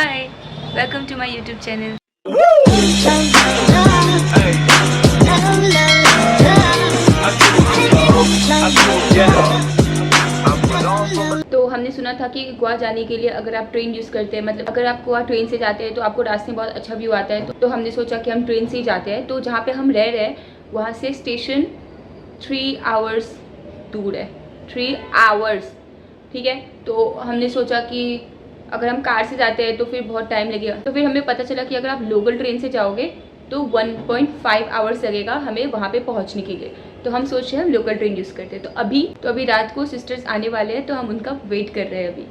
Hi, welcome to my YouTube channel. तो हमने सुना था कि गोवा जाने के लिए अगर आप ट्रेन यूज़ करते हैं, मतलब अगर आप गोवा ट्रेन से जाते हैं तो आपको रास्ते में बहुत अच्छा व्यू आता है। तो हमने सोचा कि हम ट्रेन से ही जाते हैं। तो जहाँ पे हम रह रहे हैं वहाँ से स्टेशन 3 आवर्स दूर है, 3 आवर्स, ठीक है। तो हमने सोचा कि अगर हम कार से जाते हैं तो फिर बहुत टाइम लगेगा। तो फिर हमें पता चला कि अगर आप लोकल ट्रेन से जाओगे तो 1.5 आवर्स लगेगा हमें वहाँ पे पहुँचने के लिए। तो हम सोच रहे हैं हम लोकल ट्रेन यूज़ करते हैं। तो अभी रात को सिस्टर्स आने वाले हैं तो हम उनका वेट कर रहे हैं अभी।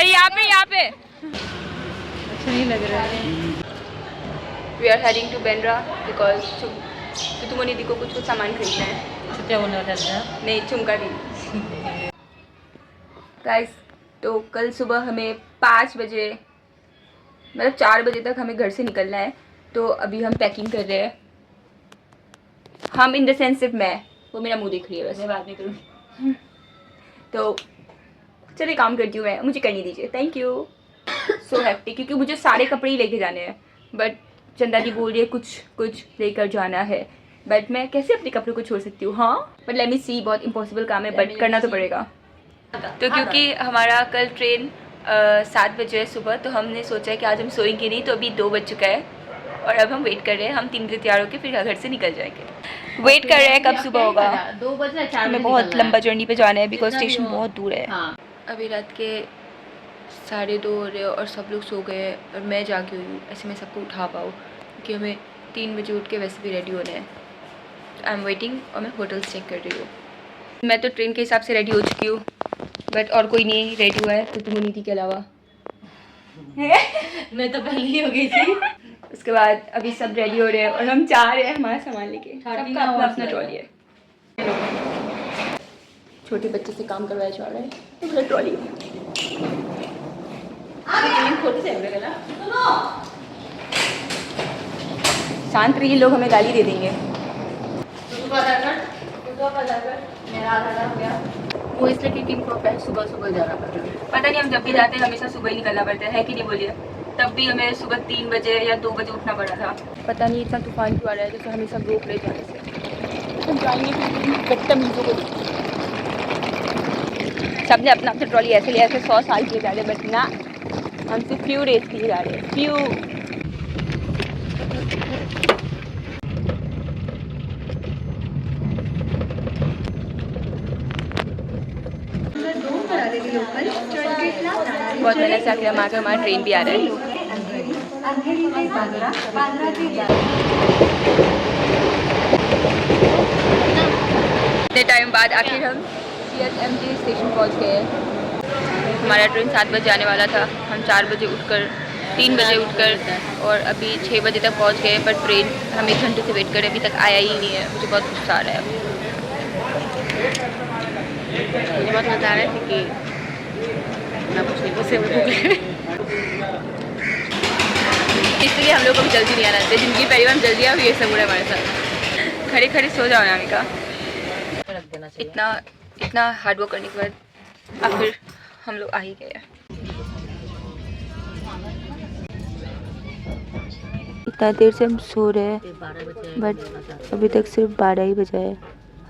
यहाँ पे अच्छा नहीं लग रहा है। We are heading to Bandra because तुमने दीदी को कुछ सामान खरीदना है। नहीं, झुमका नहीं। गाइस, तो कल सुबह हमें 5 बजे, मतलब 4 बजे तक हमें घर से निकलना है। तो अभी हम पैकिंग कर रहे हैं। हम इन द सेंस सिर्फ मैं, वो मेरा मुंह देख रही है, वैसे बात नहीं करूँ। तो चलिए काम करती हूँ मैं, मुझे करनी दीजिए। Thank you. सो हैप्पी, क्योंकि मुझे सारे कपड़े ही लेके जाने हैं। बट चंदा जी बोल रही है कुछ लेकर जाना है। बट मैं कैसे अपने कपड़े को छोड़ सकती हूँ? हाँ, बट लेट मी सी, बहुत इंपॉसिबल काम है, बट करना तो पड़ेगा। तो क्योंकि हमारा कल ट्रेन 7 बजे है सुबह, तो हमने सोचा है कि आज हम सोएंगे नहीं। तो अभी 2 बज चुका है और अब हम वेट कर रहे हैं। हम 3 बजे तैयार होकर फिर घर से निकल जाएंगे। वेट कर रहे हैं कब सुबह होगा। 2 बजे 4 हमें बहुत लंबा जर्नी पे जाना है बिकॉज स्टेशन बहुत दूर है। अभी रात के 2:30 हो रहे हैं और सब लोग सो गए हैं और मैं जागी हुई हूँ। ऐसे मैं सबको उठा पाऊँ क्योंकि हमें 3 बजे उठ के वैसे भी रेडी होना है। आई एम वेटिंग और मैं होटल्स चेक कर रही हूँ। मैं तो ट्रेन के हिसाब से रेडी हो चुकी हूँ, बट और कोई नहीं रेडी हुआ है तो तुम नीति के अलावा। मैं तो पहले ही हो गई थी। उसके बाद अभी सब रेडी हो रहे हैं और हम जा रहे हैं हमारा सामान लेके। सबका अपना अपना ट्रॉली है। छोटे बच्चे से काम करवाया जा रहा है तो मेरा ट्रॉली शांत रहिए, लोग हमें गाली दे देंगे। वो इसलिए क्योंकि इनको सुबह सुबह जाना पड़ता है। पता नहीं, हम जब भी जाते हैं हमेशा सुबह ही निकलना पड़ता है कि नहीं बोलिए? तब भी हमें सुबह 3 बजे या 2 बजे उठना पड़ा था। पता नहीं इतना तूफान क्यों आ रहा है, जैसे हमें सब रोक ले जाने से। हम जाएंगे बदतमीजों को। सबने अपना अपना ट्रॉली ऐसे लिया, ऐसे 100 साल किए जा रहे, बट ना, हम सिर्फ फ्यू डेज किए जा रहे हैं। फ्यू बहुत मेहनत से आखिर हमारा ट्रेन भी आ रहा है। इतने टाइम बाद आखिर हम CSMT स्टेशन पहुंच गए। हमारा ट्रेन 7 बजे आने वाला था। हम 4 बजे उठकर 3 बजे उठकर और अभी 6 बजे तक पहुंच गए। पर ट्रेन हम 1 घंटे से वेट कर रहे हैं, अभी तक आया ही नहीं है। मुझे बहुत गुस्सा आ रहा है। मुझे बहुत मज़ा आ रहा है क्योंकि ना कुछ नहीं, उससे इसलिए हम लोग को भी जल्दी नहीं आना चाहिए। जिंदगी पहली बार जल्दी आ, ये सब हो रहा है हमारे साथ। खड़े खड़े सो जाओ नामी का। इतना हार्ड वर्क करने के बाद आखिर हम लोग आ ही गए। इतना देर से हम सो रहे हैं बट अभी तक सिर्फ 12 ही बजा है।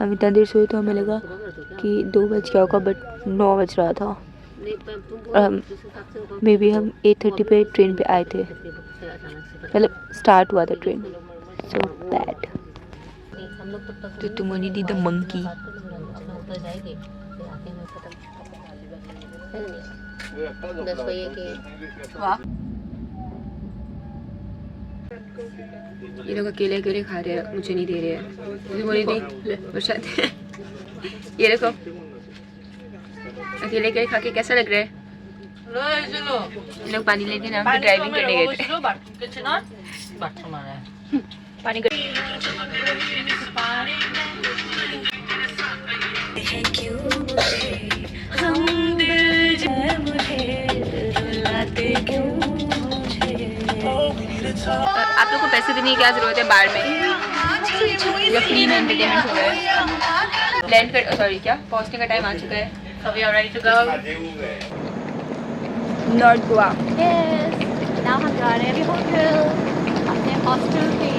हम इतना देर सोए तो हमें लगा कि 2 बज गया होगा, बट 9 बज रहा था। मे बी हम 8:30 पे ट्रेन पे आए थे, मतलब स्टार्ट हुआ था ट्रेन। So bad. तो तुम ओनली डी द मंकी। ये लोग अकेले अकेले खा रहे हैं, मुझे नहीं दे रहे हैं। बोली नहीं प्रसाद। ये देखो अकेले अकेले खा के कैसा लग रहा है? ये लोग पानी लेके ना ड्राइविंग करने गए थे। पानी आप लोग को पैसे देने की क्या जरूरत है बार में? या फ्री में एंटरटेनमेंट हो रहा है। लैंड कर, सॉरी क्या, पहुंचने का टाइम आ चुका है। So we are ready to go. North Goa. Yes. now हम जा रहे हैं अभी होटल, अपने हॉस्टल पे।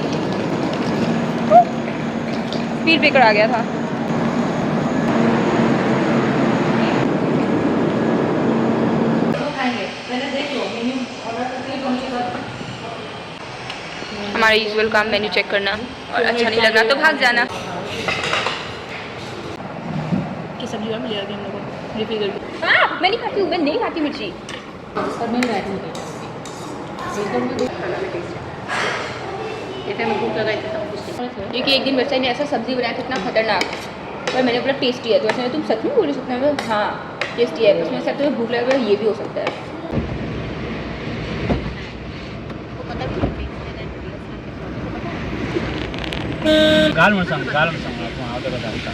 स्पीड ब्रेकर आ गया था। हमारा यूजुअल काम मेन्यू चेक करना, और अच्छा नहीं लगना तो भाग जाना। की सब्जी और मिल जाएगी हम लोगों को रिफिल करके। मैं नहीं खाती हूँ, मैं नहीं खाती मिर्ची। सब मिल रहा है जैसे मैं भूख लगाई थी सब कुछ। क्योंकि एक दिन बच्चा ने ऐसा सब्जी बनाया था इतना खतरनाक, पर मैंने बोला टेस्टी है, तो वैसे तुम सच में बोल रही सकते हो? हाँ टेस्टी है, उसमें सब तो भूख लग रहा है, ये भी हो सकता है। गाल मसाला आपको आगे बताता।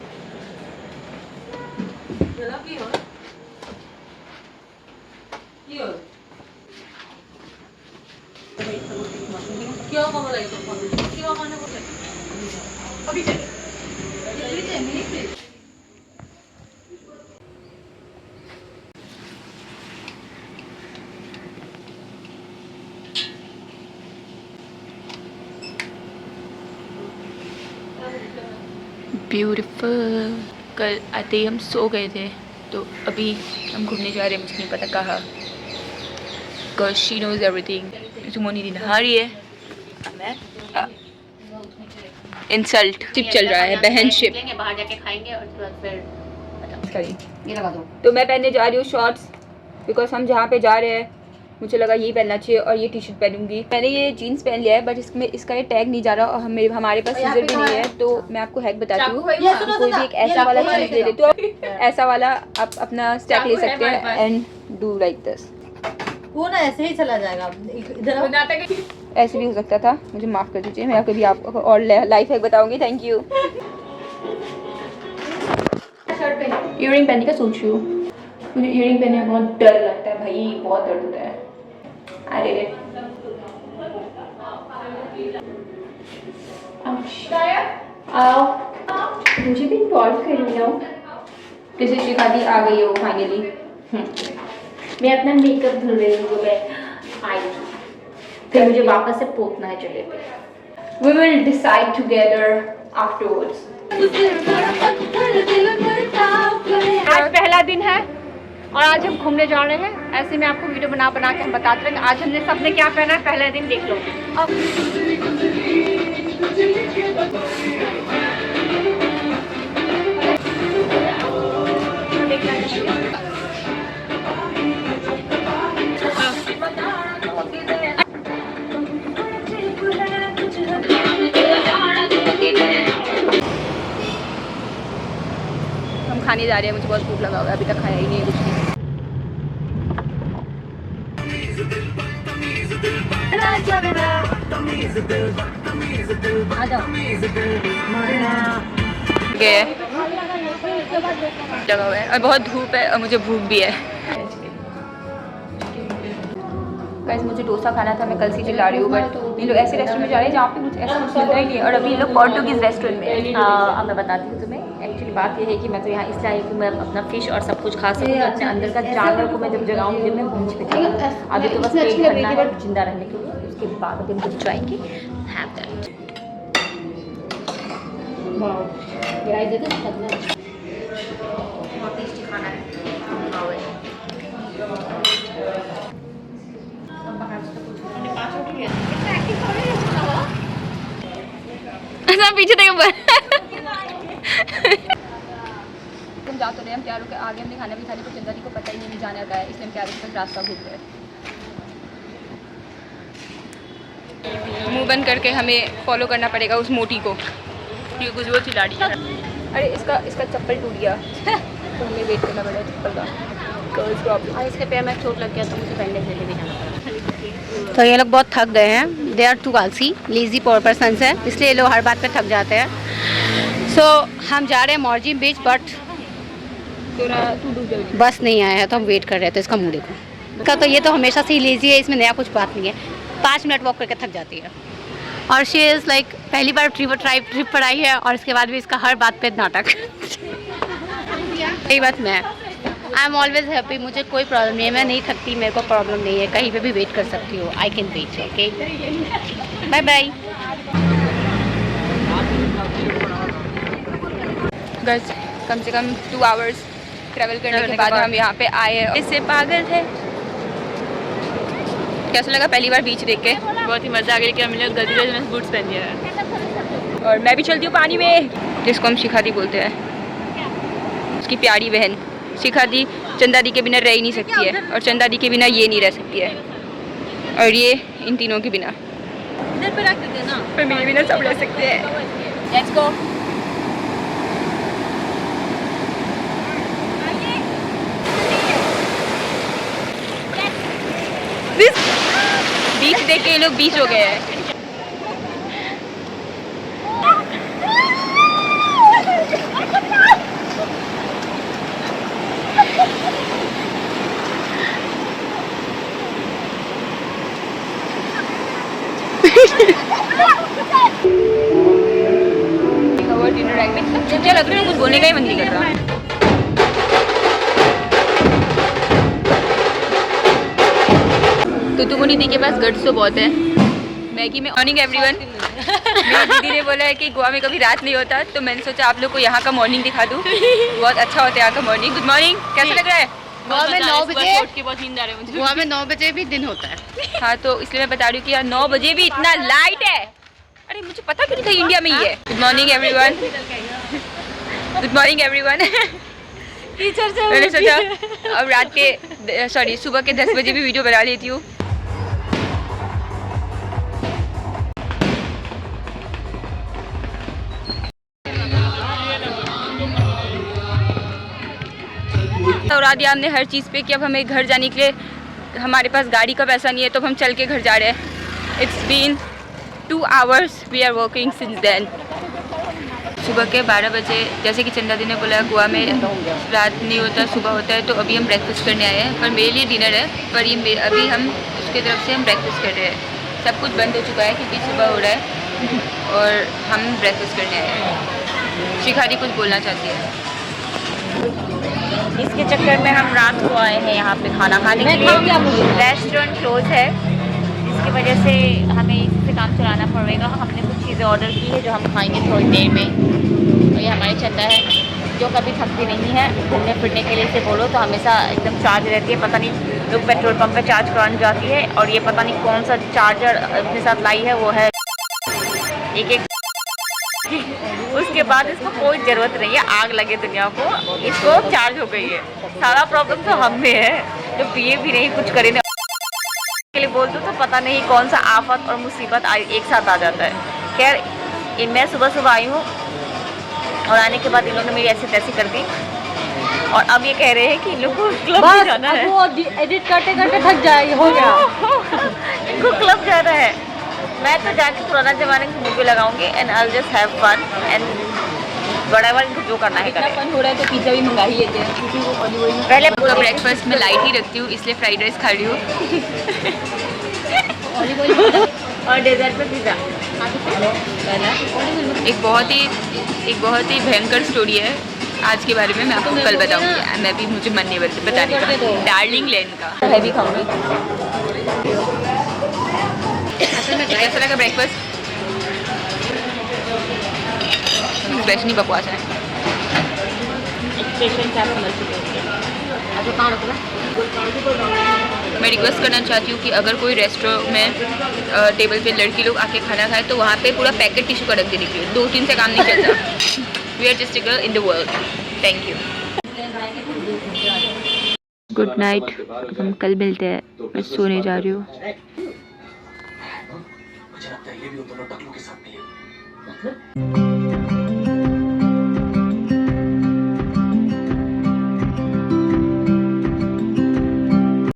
ब्यूटीफुल। कल आते ही हम सो गए थे, तो अभी हम घूमने जा रहे हैं, मुझे नहीं पता कहाँ। Because she knows everything. Sumoni di नहा रही है, इंसल्ट शिप चल रहा है, बहन शिप। बाहर जाके खाएंगे और उसके बाद फिर ये लगा दो। तो मैं पहनने जा रही हूँ शॉर्ट्स, बिकॉज हम जहाँ पे जा रहे हैं मुझे लगा यही पहनना चाहिए, और ये टी शर्ट पहनूंगी। मैंने ये जीन्स पहन लिया है, बट इसमें इसका ये टैग नहीं जा रहा, और हमारे पास सीजर भी नहीं है। तो मैं आपको हैक बताती हूँ, कोई भी एक ऐसा वाला चीज़ ले लेते हो, ऐसा वाला आप अपना स्टैक ले सकते हैं एंड डू लाइक दिस। वो ना ऐसे ही चला जाएगा इधर। ऐसे भी हो सकता था, मुझे माफ़ कर दीजिए, मैं कभी आपको और लाइफ हैक बताऊंगी। Thank you. इयररिंग पहनने का सोच रही हूँ, मुझे इयररिंग पहनने में बहुत डर लगता है भाई, बहुत दर्द होता है। अरे रे आओ, मुझे भी इन्वॉल्व कर रही हूँ। जैसे शिखाती आ गई है वो फाइनली। मैं अपना मेकअप धुल रही हूँ, मैं आई फिर मुझे वापस से पोतना है चले पे। We will decide together afterwards. आज पहला दिन है और आज हम घूमने जा रहे हैं। ऐसे में आपको वीडियो बना के हम बताते रहेंगे आज हमने सबने क्या पहना है। पहला दिन देख लो। अब हम खाने जा रहे हैं, मुझे बहुत भूख लगा हुआ है, अभी तक खाया ही नहीं है कुछ भी। गए जगह हुआ है और बहुत धूप है और मुझे भूख भी है। गाइस मुझे डोसा खाना था, मैं कल से चिल्ला रही हूँ, बट ये लोग ऐसे रेस्टोरेंट में जा रहे हैं जहाँ पे मुझे ऐसा कुछ मिलता ही नहीं है, और अभी ये लोग पोर्टुगीज रेस्टोरेंट में है। अब मैं बताती हूँ तुम्हें। एक्चुअली बात ये है कि मैं तो यहाँ इसलिए आई कि मैं अपना फिश और सब कुछ खा सकूँ, तो अपने अंदर का जानवर को मैं जब जगाऊंगी मैं बीच पे जाऊँगी। अभी तो बस पेट भरना है जिंदा रहने के लिए, उसके बाद अभी हम कुछ ट्राएंगे। Have that. बहुत टेस्टी खाना है। पीछे देखो तुम जा तो रहे, हम प्यारों के आगे हमने खाना भी खाने को चंदा जी को पता ही नहीं जाने का है, इसलिए हम प्यारों तक रास्ता भूल गए। मुंह बंद करके हमें फॉलो करना पड़ेगा उस मोटी को, क्योंकि कुछ वो चिल्ला रही है। अरे इसका चप्पल टूट गया तो हमें वेट करना पड़ेगा चप्पल का, कोई प्रॉब्लम। और इसके पैर में चोट लग गया तो मुझे बैंडेज लेके भी जाना पड़ा। तो ये लोग बहुत थक गए हैं। दे आर टू आलसी लेजी पर्सन्स है, इसलिए ये लोग हर बात पे थक जाते हैं। सो हम जा रहे हैं मॉर्जिन बीच, बट बस नहीं आया है तो हम वेट कर रहे थे। इसका मुँह देखो, इसका तो ये तो हमेशा से ही लेजी है, इसमें नया कुछ बात नहीं है। 5 मिनट वॉक करके थक जाती है। और शी इज़ लाइक पहली बार ट्रिप पर आई है और इसके बाद भी इसका हर बात पे नाटक। यही बात मैं आई एम ऑलवेज हैप्पी, मुझे कोई प्रॉब्लम नहीं है, मैं नहीं थकती, मेरे को प्रॉब्लम नहीं है, कहीं पे भी वेट कर सकती हूँ, I can wait. Okay, bye bye. Guys कम से कम 2 आवर्स ट्रैवल करने के बाद हम यहाँ पे आए। इससे पागल थे। कैसा लगा पहली बार बीच देख के? बहुत ही मज़ा आ गया कि हमने गलती से बूट्स पहन लिया है। और मैं भी चलती हूँ पानी में, जिसको हम शिखा दी बोलते हैं। उसकी प्यारी बहन शिखा दी चंदा दी के बिना रह ही नहीं सकती है, और चंदा दी के बिना ये नहीं रह सकती है, और ये इन तीनों के बिना, इधर पे रख देते ना, पर मेरे बिना सब रह सकते हैं। Let's go. बीच देख के ये लोग बीच हो गए हैं। लग रहा है कुछ बोलने का ही मन नहीं कर रहा। तो तुमनी दी के पास गट्स तो बहुत है। मैगी में मॉर्निंग एवरीवन। मेरी दीदी ने बोला है कि गोवा में कभी रात नहीं होता, तो मैंने सोचा आप लोग को यहाँ का मॉर्निंग दिखा दूँ। बहुत अच्छा होता है यहाँ का मॉर्निंग। गुड मॉर्निंग, कैसा लग रहा है? गोवा में 9 बजे की बहुत नींद आ रही है मुझे। गोवा में 9 बजे भी दिन होता है। हाँ, तो इसलिए मैं बता रही हूँ कि यार 9 बजे भी इतना लाइट है। अरे मुझे पता क्यों नहीं था इंडिया में ही है। Good morning everyone. Good morning everyone. Teacher से मैंने सोचा अब रात के सुबह के 10 बजे भी वीडियो बना लेती हूँ। उड़ा दिया हमने हर चीज़ पे कि अब हमें घर जाने के लिए हमारे पास गाड़ी का पैसा नहीं है, तो हम चल के घर जा रहे हैं। It's been 2 hours we are working since then. सुबह के 12 बजे, जैसे कि चंदा दी ने बोला गोवा में रात नहीं होता सुबह होता है, तो अभी हम ब्रेकफास्ट करने आए हैं। पर मेरे लिए डिनर है, पर ये अभी हम उसकी तरफ से हम ब्रेकफास्ट कर रहे हैं। सब कुछ बंद हो चुका है क्योंकि सुबह हो रहा है, और हम ब्रेकफास्ट करने आए हैं। शिखारी कुछ बोलना चाहती है। इसके चक्कर में हम रात को आए हैं यहाँ पे खाना खाने के लिए। रेस्टोरेंट क्लोज है, इसकी वजह से हमें इसी से काम चलाना पड़ेगा। हमने कुछ चीज़ें ऑर्डर की है जो हम खाएंगे थोड़ी देर में। और ये हमारी चंदा है जो कभी थकती नहीं है। घूमने फिरने के लिए इसे बोलो तो हमेशा एकदम चार्ज रहती है। पता नहीं लोग पेट्रोल पंप पे चार्ज कराने जाती है, और ये पता नहीं कौन सा चार्जर अपने साथ लाई है, वो है एक उसके बाद इसको कोई ज़रूरत नहीं है आग लगे दुनिया को, इसको चार्ज हो गई है। सारा प्रॉब्लम तो हम में है, जो पिए भी नहीं कुछ करे नहीं के लिए बोल दो तो पता नहीं कौन सा आफत और मुसीबत एक साथ आ जाता है। खैर मैं सुबह सुबह आई हूँ, और आने के बाद इन लोगों ने मेरी ऐसी तैसी कर दी, और अब ये कह रहे हैं कि इन लोग को क्लब भी जाना है। वो एडिट करते करते थक जाएगी, हो गया। इनको क्लब जाना है। मैं तो जाके पुराना जमाने की मूवी लगाऊंगी and I just have fun and whatever इनको जो करना है करें। फन हो रहा है तो पिज्जा भी मंगा ही लेते हैं, क्योंकि वो पहले ब्रेकफास्ट में लाइट ही रखती हूँ, इसलिए फ्राइड राइस खा रही हूँ। और डेजर्ट पे पिज्जा। एक बहुत ही भयंकर स्टोरी है आज के बारे में, मैं आपको कल बताऊंगी। मैं भी मुझे मन नहीं बताने का। डार्लिंग लैंड का हैवी खाऊंगी। कैसा लगा ब्रेकफास्ट? फ्रेश नहीं, बकवास है। मैं रिक्वेस्ट करना चाहती हूँ कि अगर कोई रेस्टोरेंट में टेबल पे लड़की लोग आके खाना खाए तो वहाँ पे पूरा पैकेट टिश्यू का रख देने के लिए। 2-3 से काम नहीं चलता। We are just a girl in the world. Thank you. Good night, हम कल मिलते हैं। मैं सोने जा रही हूँ। मुझे लगता है ये भी उन दोनों टकलू के साथ मिले।